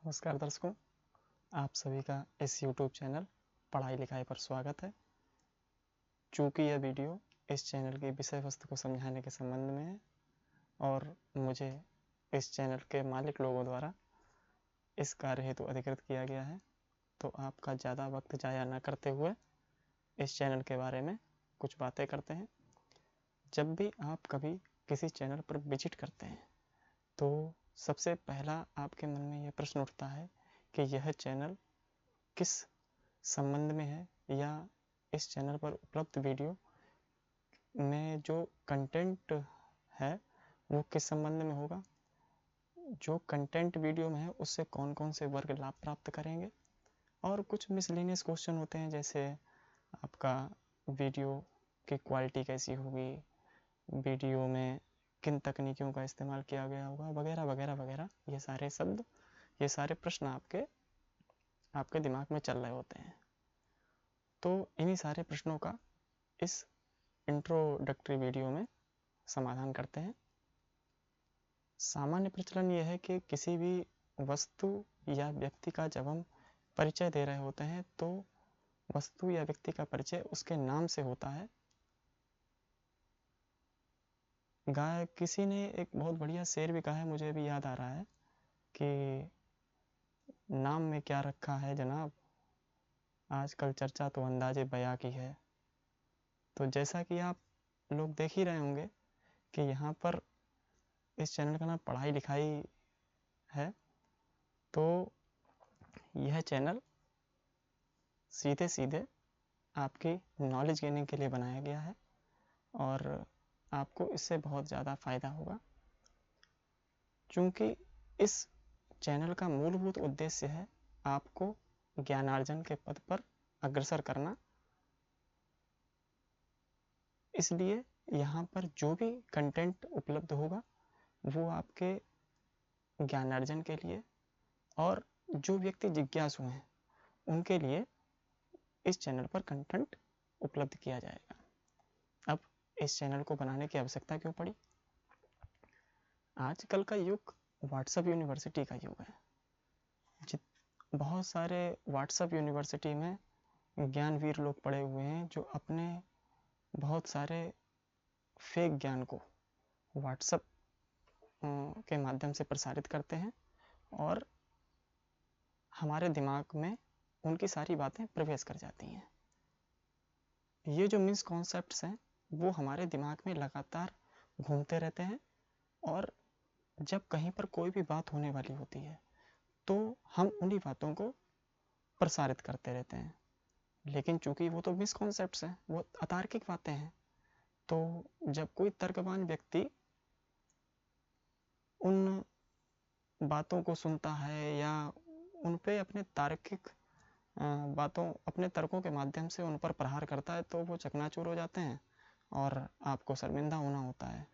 नमस्कार दर्शकों, आप सभी का इस YouTube चैनल पढ़ाई लिखाई पर स्वागत है। चूँकि यह वीडियो इस चैनल की विषय वस्तु को समझाने के संबंध में है और मुझे इस चैनल के मालिक लोगों द्वारा इस कार्य हेतु अधिकृत किया गया है, तो आपका ज़्यादा वक्त ज़ाया न करते हुए इस चैनल के बारे में कुछ बातें करते हैं। जब भी आप कभी किसी चैनल पर विजिट करते हैं तो सबसे पहला आपके मन में यह प्रश्न उठता है कि यह चैनल किस संबंध में है या इस चैनल पर उपलब्ध वीडियो में जो कंटेंट है वो किस संबंध में होगा, जो कंटेंट वीडियो में है उससे कौन कौन से वर्ग लाभ प्राप्त करेंगे। और कुछ मिसलेनियस क्वेश्चन होते हैं, जैसे आपका वीडियो की क्वालिटी कैसी होगी, वीडियो में किन तकनीकों का इस्तेमाल किया गया होगा, वगैरह वगैरह वगैरह। ये सारे प्रश्न आपके दिमाग में चल रहे होते हैं। तो इन्हीं सारे प्रश्नों का इस इंट्रोडक्टरी वीडियो में समाधान करते हैं। सामान्य प्रचलन यह है कि किसी भी वस्तु या व्यक्ति का जब हम परिचय दे रहे होते हैं तो वस्तु या व्यक्ति का परिचय उसके नाम से होता है। किसी ने एक बहुत बढ़िया शेर भी कहा है, मुझे भी याद आ रहा है कि नाम में क्या रखा है जनाब, आजकल चर्चा तो अंदाजे बयां की है। तो जैसा कि आप लोग देख ही रहे होंगे कि यहाँ पर इस चैनल का नाम पढ़ाई लिखाई है, तो यह चैनल सीधे सीधे आपकी नॉलेज गेनिंग के लिए बनाया गया है और आपको इससे बहुत ज़्यादा फ़ायदा होगा। चूँकि इस चैनल का मूलभूत उद्देश्य है आपको ज्ञानार्जन के पद पर अग्रसर करना, इसलिए यहाँ पर जो भी कंटेंट उपलब्ध होगा वो आपके ज्ञानार्जन के लिए और जो व्यक्ति जिज्ञासु हैं उनके लिए इस चैनल पर कंटेंट उपलब्ध किया जाएगा। अब इस चैनल को बनाने की आवश्यकता क्यों पड़ी? आजकल का युग व्हाट्सएप यूनिवर्सिटी का युग है। बहुत सारे व्हाट्सएप यूनिवर्सिटी में ज्ञानवीर लोग पढ़े हुए हैं जो अपने बहुत सारे फेक ज्ञान को व्हाट्सएप के माध्यम से प्रसारित करते हैं और हमारे दिमाग में उनकी सारी बातें प्रवेश कर जाती हैं। ये जो मिसकॉन्सेप्ट्स हैं वो हमारे दिमाग में लगातार घूमते रहते हैं और जब कहीं पर कोई भी बात होने वाली होती है तो हम उन्हीं बातों को प्रसारित करते रहते हैं। लेकिन चूंकि वो तो मिसकॉन्सेप्ट्स हैं, वो अतार्किक बातें हैं, तो जब कोई तर्कवान व्यक्ति उन बातों को सुनता है या उन पे अपने तार्किक अपने तर्कों के माध्यम से उन पर प्रहार करता है तो वो चकनाचूर हो जाते हैं और आपको शर्मिंदा होना होता है।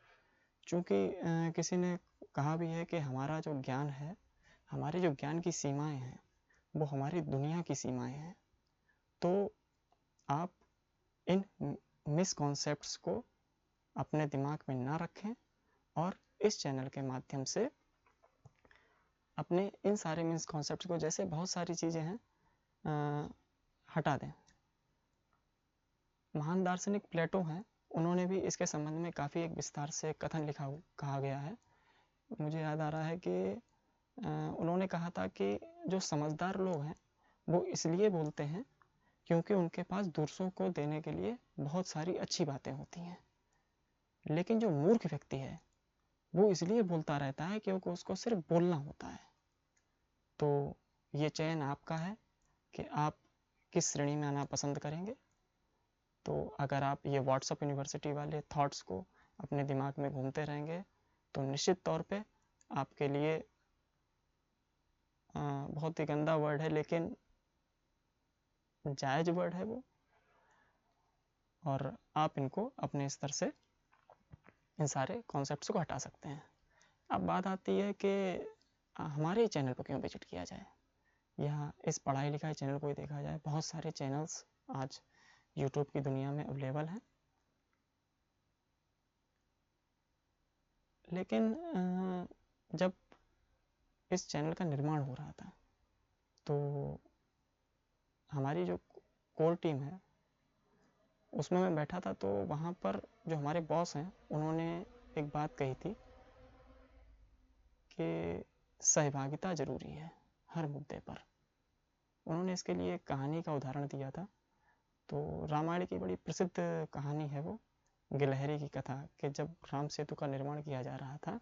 चूँकि किसी ने कहा भी है कि हमारा जो ज्ञान है, हमारे जो ज्ञान की सीमाएं हैं वो हमारी दुनिया की सीमाएं हैं। तो आप इन मिसकॉन्सेप्ट्स को अपने दिमाग में ना रखें और इस चैनल के माध्यम से अपने इन सारे मिसकॉन्सेप्ट्स को, जैसे बहुत सारी चीज़ें हैं, हटा दें। महान दार्शनिक प्लेटो हैं, उन्होंने भी इसके संबंध में काफ़ी एक विस्तार से कथन कहा गया है। मुझे याद आ रहा है कि उन्होंने कहा था कि जो समझदार लोग हैं वो इसलिए बोलते हैं क्योंकि उनके पास दूसरों को देने के लिए बहुत सारी अच्छी बातें होती हैं, लेकिन जो मूर्ख व्यक्ति है वो इसलिए बोलता रहता है क्योंकि उसको सिर्फ बोलना होता है। तो ये चयन आपका है कि आप किस श्रेणी में आना पसंद करेंगे। तो अगर आप ये व्हाट्सएप यूनिवर्सिटी वाले थॉट्स को अपने दिमाग में घूमते रहेंगे तो निश्चित तौर पे आपके लिए बहुत ही गंदा वर्ड है लेकिन जायज़ वर्ड है वो, और आप इनको अपने स्तर से इन सारे कॉन्सेप्ट्स को हटा सकते हैं। अब बात आती है कि हमारे चैनल पर क्यों विजिट किया जाए या इस पढ़ाई लिखाई चैनल को ही देखा जाए। बहुत सारे चैनल्स आज यूट्यूब की दुनिया में अवेलेबल हैं, लेकिन जब इस चैनल का निर्माण हो रहा था तो हमारी जो कोर टीम है उसमें मैं बैठा था, तो वहाँ पर जो हमारे बॉस हैं उन्होंने एक बात कही थी कि सहभागिता ज़रूरी है हर मुद्दे पर। उन्होंने इसके लिए एक कहानी का उदाहरण दिया था। तो रामायण की बड़ी प्रसिद्ध कहानी है वो, गिलहरी की कथा, कि जब राम सेतु का निर्माण किया जा रहा था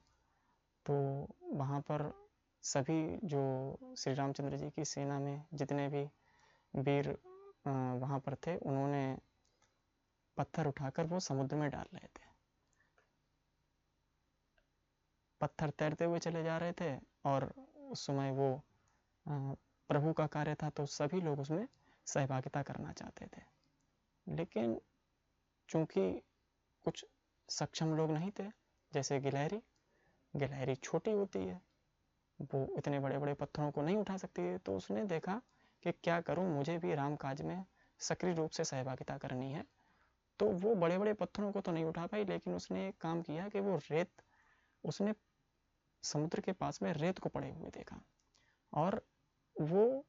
तो वहाँ पर सभी जो श्री रामचंद्र जी की सेना में जितने भी वीर वहाँ पर थे, उन्होंने पत्थर उठाकर वो समुद्र में डाल रहे थे। पत्थर तैरते हुए चले जा रहे थे और उस समय वो प्रभु का कार्य था, तो सभी लोग उसमें सहभागिता करना चाहते थे। लेकिन चूंकि कुछ सक्षम लोग नहीं थे, जैसे गिलहरी छोटी होती है, वो इतने बड़े बड़े पत्थरों को नहीं उठा सकती है। तो उसने देखा कि क्या करूं, मुझे भी राम काज में सक्रिय रूप से सहभागिता करनी है। तो वो बड़े बड़े पत्थरों को तो नहीं उठा पाई, लेकिन उसने एक काम किया कि वो उसने समुद्र के पास में रेत को पड़े हुए देखा, और वो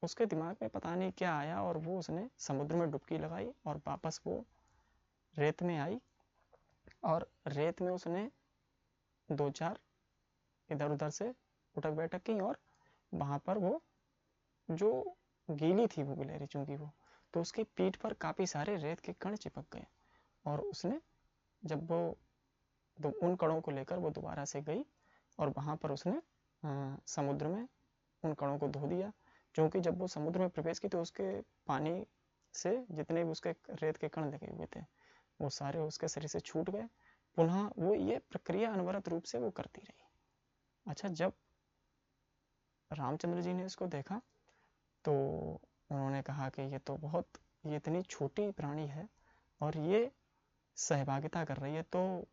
उसके दिमाग में पता नहीं क्या आया, और वो उसने समुद्र में डुबकी लगाई और वापस वो रेत में आई, और रेत में उसने 2-4 इधर उधर से उठक बैठक की, और वहां पर वो जो गीली थी वो गिलहरी, चूंकि वो, तो उसकी पीठ पर काफी सारे रेत के कण चिपक गए, और उसने जब वो उन कणों को लेकर वो दोबारा से गई, और वहां पर उसने समुद्र में उन कणों को धो दिया। क्योंकि जब वो समुद्र में प्रवेश की तो उसके पानी से जितने भी उसके रेत के कण लगे हुए थे वो सारे उसके शरीर से छूट गए। पुनः वो ये प्रक्रिया अनवरत रूप से वो करती रही। अच्छा, जब रामचंद्र जी ने इसको देखा तो उन्होंने कहा कि ये इतनी छोटी प्राणी है और ये सहभागिता कर रही है। तो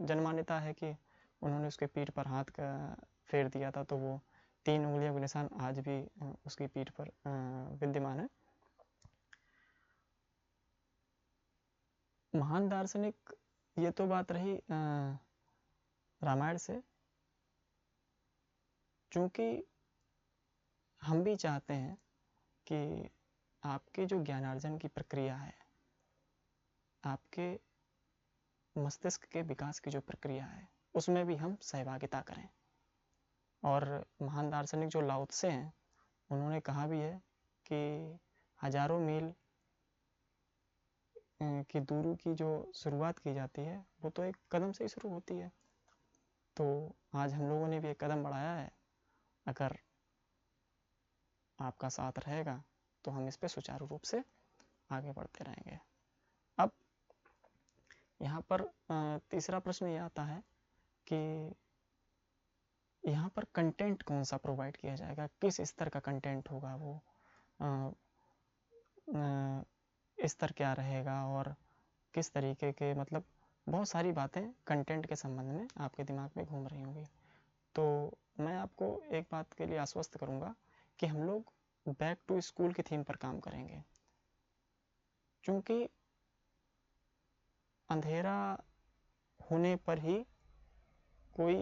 जनमान्यता है कि उन्होंने उसके पीठ पर हाथ का फेर दिया था, तो वो 3 उंगलियों के निशान आज भी उसकी पीठ पर विद्यमान है। महान दार्शनिक, ये तो बात रही रामायण से। चूंकि हम भी चाहते हैं कि आपके जो ज्ञानार्जन की प्रक्रिया है, आपके मस्तिष्क के विकास की जो प्रक्रिया है, उसमें भी हम सहभागिता करें। और महान दार्शनिक जो लाओ त्से हैं, उन्होंने कहा भी है कि हजारों मील की दूरी की जो शुरुआत की जाती है वो तो एक कदम से ही शुरू होती है। तो आज हम लोगों ने भी एक कदम बढ़ाया है। अगर आपका साथ रहेगा तो हम इस पे सुचारू रूप से आगे बढ़ते रहेंगे। अब यहाँ पर तीसरा प्रश्न ये आता है कि यहाँ पर कंटेंट कौन सा प्रोवाइड किया जाएगा, किस स्तर का कंटेंट होगा, वो स्तर क्या रहेगा, और किस तरीके के, मतलब बहुत सारी बातें कंटेंट के संबंध में आपके दिमाग में घूम रही होंगी। तो मैं आपको एक बात के लिए आश्वस्त करूंगा कि हम लोग बैक टू स्कूल की थीम पर काम करेंगे। क्योंकि अंधेरा होने पर ही कोई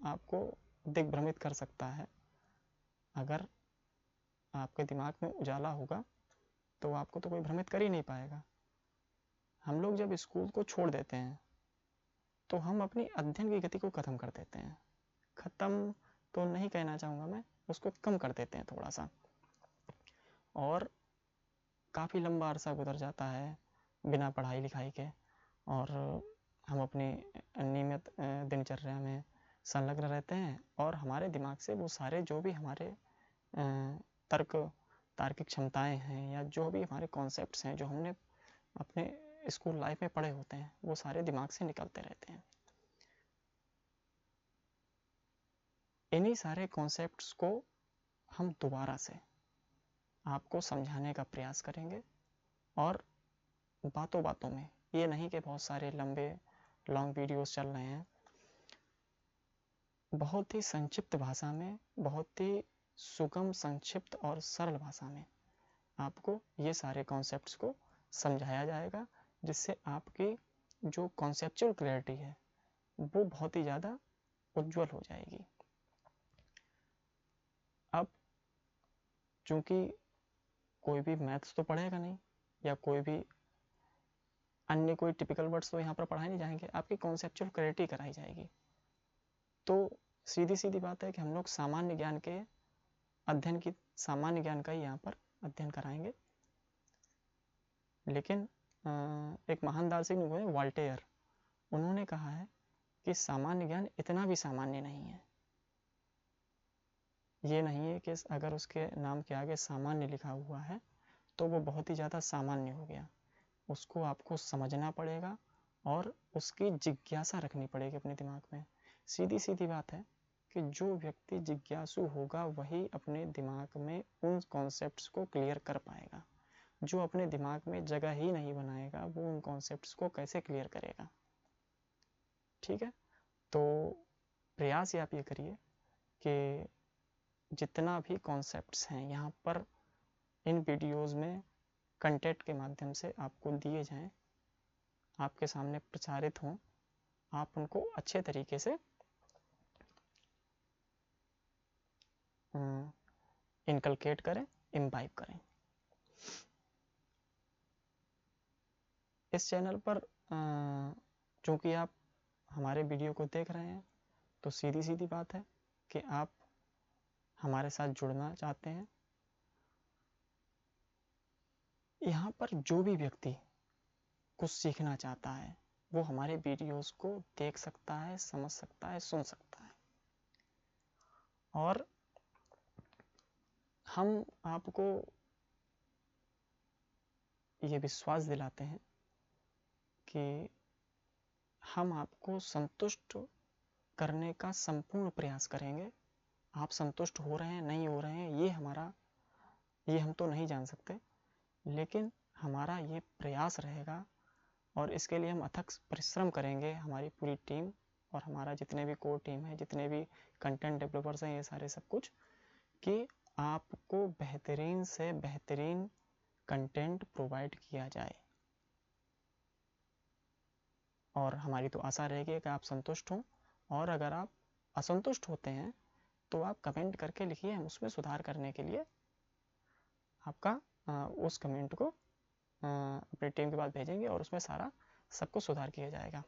आपको दिग्भ्रमित कर सकता है। अगर आपके दिमाग में उजाला होगा तो आपको तो कोई भ्रमित कर ही नहीं पाएगा। हम लोग जब स्कूल को छोड़ देते हैं तो हम अपनी अध्ययन की गति को खत्म कर देते हैं। खत्म तो नहीं कहना चाहूँगा मैं, उसको कम कर देते हैं थोड़ा सा, और काफ़ी लंबा अरसा गुजर जाता है बिना पढ़ाई लिखाई के, और हम अपनी नियमित दिनचर्या में संलग्न रहते हैं, और हमारे दिमाग से वो सारे जो भी हमारे तार्किक क्षमताएं हैं, या जो भी हमारे कॉन्सेप्ट्स हैं जो हमने अपने स्कूल लाइफ में पढ़े होते हैं, वो सारे दिमाग से निकलते रहते हैं। इन्हीं सारे कॉन्सेप्ट्स को हम दोबारा से आपको समझाने का प्रयास करेंगे, और बातों बातों में, ये नहीं कि बहुत सारे लॉन्ग वीडियोस चल रहे हैं, बहुत ही संक्षिप्त भाषा में, बहुत ही सुगम, संक्षिप्त और सरल भाषा में आपको ये सारे कॉन्सेप्ट्स को समझाया जाएगा, जिससे आपकी जो कॉन्सेप्चुअल क्लैरिटी है वो बहुत ही ज़्यादा उज्जवल हो जाएगी। अब चूँकि कोई भी मैथ्स तो पढ़ेगा नहीं या कोई भी अन्य कोई टिपिकल वर्ड्स तो यहाँ पर पढ़ाए नहीं जाएंगे, आपकी कॉन्सेप्चुअल क्लैरिटी कराई जाएगी। तो सीधी सीधी बात है कि हम लोग सामान्य ज्ञान के अध्ययन की सामान्य ज्ञान का ही यहाँ पर अध्ययन कराएंगे। लेकिन एक महान दार्शनिक हुए वॉल्टेयर, उन्होंने कहा है कि सामान्य ज्ञान इतना भी सामान्य नहीं है। ये नहीं है कि अगर उसके नाम के आगे सामान्य लिखा हुआ है तो वो बहुत ही ज़्यादा सामान्य हो गया। उसको आपको समझना पड़ेगा और उसकी जिज्ञासा रखनी पड़ेगी अपने दिमाग में। सीधी सीधी बात है कि जो व्यक्ति जिज्ञासु होगा वही अपने दिमाग में उन कॉन्सेप्ट्स को क्लियर कर पाएगा। जो अपने दिमाग में जगह ही नहीं बनाएगा वो उन कॉन्सेप्ट्स को कैसे क्लियर करेगा। ठीक है, तो प्रयास आप ये करिए कि जितना भी कॉन्सेप्ट्स हैं यहाँ पर इन वीडियोस में कंटेंट के माध्यम से आपको दिए जाएं, आपके सामने प्रचारित हों, आप उनको अच्छे तरीके से इनकलकेट करें, इम्बाइब करें। इस चैनल पर चूँकि आप हमारे वीडियो को देख रहे हैं तो सीधी सीधी बात है कि आप हमारे साथ जुड़ना चाहते हैं। यहाँ पर जो भी व्यक्ति कुछ सीखना चाहता है वो हमारे वीडियोस को देख सकता है, समझ सकता है, सुन सकता है। और हम आपको ये विश्वास दिलाते हैं कि हम आपको संतुष्ट करने का संपूर्ण प्रयास करेंगे। आप संतुष्ट हो रहे हैं, नहीं हो रहे हैं, ये हम तो नहीं जान सकते, लेकिन हमारा ये प्रयास रहेगा और इसके लिए हम अथक परिश्रम करेंगे, हमारी पूरी टीम और हमारा जितने भी कोर टीम है, जितने भी कंटेंट डेवलपर्स हैं, ये सारे सब कुछ, कि आपको बेहतरीन से बेहतरीन कंटेंट प्रोवाइड किया जाए। और हमारी तो आशा रहेगी कि आप संतुष्ट हों, और अगर आप असंतुष्ट होते हैं तो आप कमेंट करके लिखिए, हम उसमें सुधार करने के लिए आपका उस कमेंट को अपनी टीम के पास भेजेंगे और उसमें सारा सबको सुधार किया जाएगा।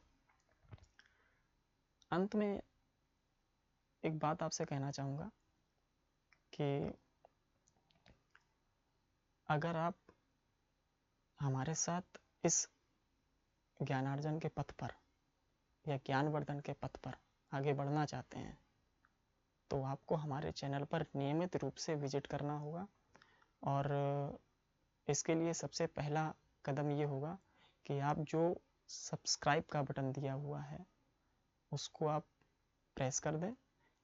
अंत में एक बात आपसे कहना चाहूँगा कि अगर आप हमारे साथ इस ज्ञानार्जन के पथ पर या ज्ञानवर्धन के पथ पर आगे बढ़ना चाहते हैं तो आपको हमारे चैनल पर नियमित रूप से विजिट करना होगा। और इसके लिए सबसे पहला कदम ये होगा कि आप जो सब्सक्राइब का बटन दिया हुआ है उसको आप प्रेस कर दें,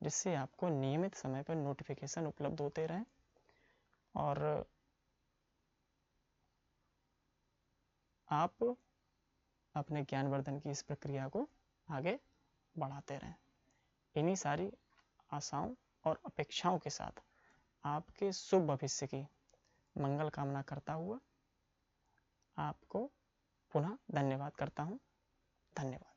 जिससे आपको नियमित समय पर नोटिफिकेशन उपलब्ध होते रहें और आप अपने ज्ञानवर्धन की इस प्रक्रिया को आगे बढ़ाते रहें। इन्हीं सारी आशाओं और अपेक्षाओं के साथ आपके शुभ भविष्य की मंगल कामना करता हुआ आपको पुनः धन्यवाद करता हूँ। धन्यवाद।